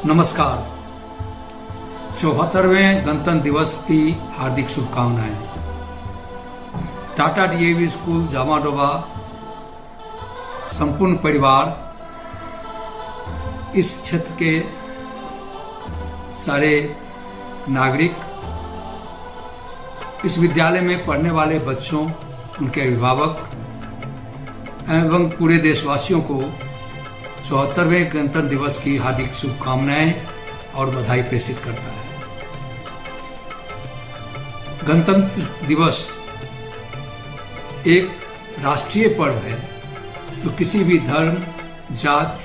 नमस्कार। 74वें गणतंत्र दिवस की हार्दिक शुभकामनाएं। टाटा डीएवी स्कूल जामाडोबा संपूर्ण परिवार, इस क्षेत्र के सारे नागरिक, इस विद्यालय में पढ़ने वाले बच्चों, उनके अभिभावक एवं पूरे देशवासियों को 74वें गणतंत्र दिवस की हार्दिक शुभकामनाएं और बधाई प्रेषित करता है। गणतंत्र दिवस एक राष्ट्रीय पर्व है जो किसी भी धर्म, जाति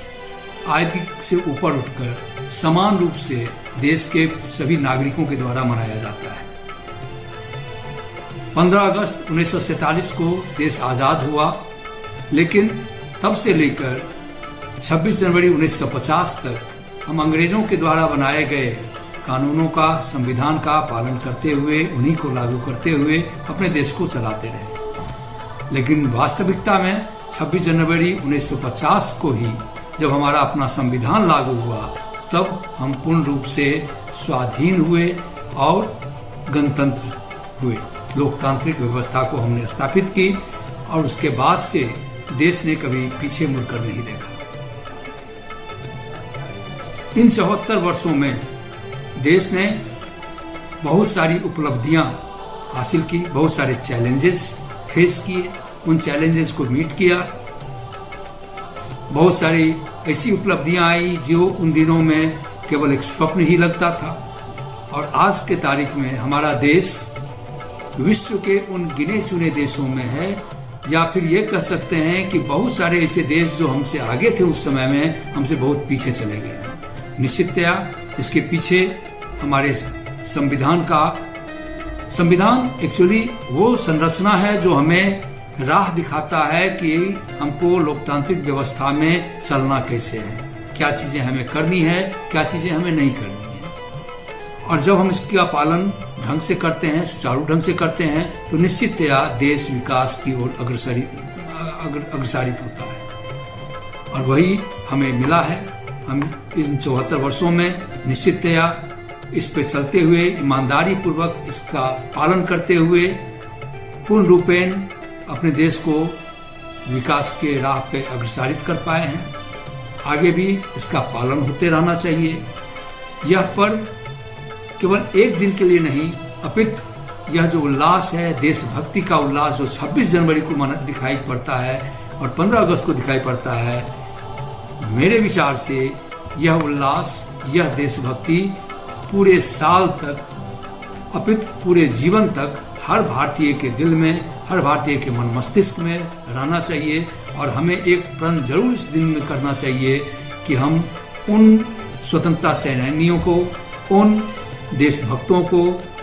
आदि से ऊपर उठकर समान रूप से देश के सभी नागरिकों के द्वारा मनाया जाता है। 15 अगस्त 1947 को देश आजाद हुआ, लेकिन तब से लेकर 26 जनवरी 1950 तक हम अंग्रेजों के द्वारा बनाए गए कानूनों का, संविधान का पालन करते हुए, उन्हीं को लागू करते हुए अपने देश को चलाते रहे। लेकिन वास्तविकता में 26 जनवरी 1950 को ही जब हमारा अपना संविधान लागू हुआ, तब हम पूर्ण रूप से स्वाधीन हुए और गणतंत्र हुए। लोकतांत्रिक व्यवस्था को हमने स्थापित की और उसके बाद से देश ने कभी पीछे मुड़कर नहीं देखा। इन 74 वर्षों में देश ने बहुत सारी उपलब्धियां हासिल की, बहुत सारे चैलेंजेस फेस किए, उन चैलेंजेस को मीट किया। बहुत सारी ऐसी उपलब्धियां आई जो उन दिनों में केवल एक स्वप्न ही लगता था, और आज के तारीख में हमारा देश विश्व के उन गिने चुने देशों में है, या फिर ये कह सकते हैं कि बहुत सारे ऐसे देश जो हमसे आगे थे उस समय में, हमसे बहुत पीछे चले गए हैं। निश्चितया इसके पीछे हमारे संविधान एक्चुअली वो संरचना है जो हमें राह दिखाता है कि हमको लोकतांत्रिक व्यवस्था में चलना कैसे है, क्या चीजें हमें करनी है, क्या चीजें हमें नहीं करनी है। और जब हम इसका पालन ढंग से करते हैं, सुचारू ढंग से करते हैं, तो निश्चितया देश विकास की ओर अग्रसरित होता है। और वही हमें मिला है। हम इन 74 वर्षों में निश्चितया इस पे चलते हुए, ईमानदारी पूर्वक इसका पालन करते हुए पूर्ण रूपेण अपने देश को विकास के राह पे अग्रसरित कर पाए हैं। आगे भी इसका पालन होते रहना चाहिए। यह पर्व केवल एक दिन के लिए नहीं, अपितु यह जो उल्लास है, देशभक्ति का उल्लास जो 26 जनवरी को दिखाई पड़ता है और 15 अगस्त को दिखाई पड़ता है, मेरे विचार से यह उल्लास, यह देशभक्ति पूरे साल तक, अपितु पूरे जीवन तक हर भारतीय के दिल में, हर भारतीय के मन मस्तिष्क में रहना चाहिए। और हमें एक प्रण जरूर इस दिन में करना चाहिए कि हम उन स्वतंत्रता सेनानियों को, उन देशभक्तों को,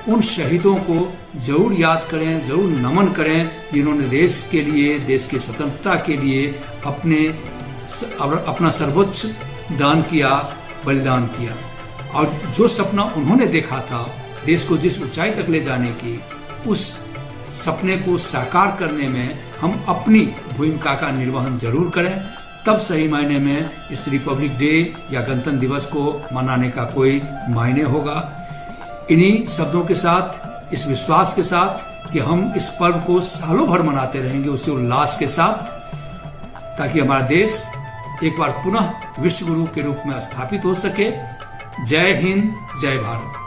उन शहीदों को जरूर याद करें, जरूर नमन करें, जिन्होंने देश के लिए, देश की स्वतंत्रता के लिए अपना सर्वोच्च दान किया, बलिदान किया। और जो सपना उन्होंने देखा था देश को जिस ऊंचाई तक ले जाने की, उस सपने को साकार करने में हम अपनी भूमिका का निर्वहन जरूर करें। तब सही मायने में इस रिपब्लिक डे या गणतंत्र दिवस को मनाने का कोई मायने होगा। इन्हीं शब्दों के साथ, इस विश्वास के साथ कि हम इस पर्व को सालों भर मनाते रहेंगे, उसी उल्लास के साथ, ताकि हमारा देश एक बार पुनः विश्व गुरु के रूप में स्थापित हो सके। जय हिंद, जय भारत।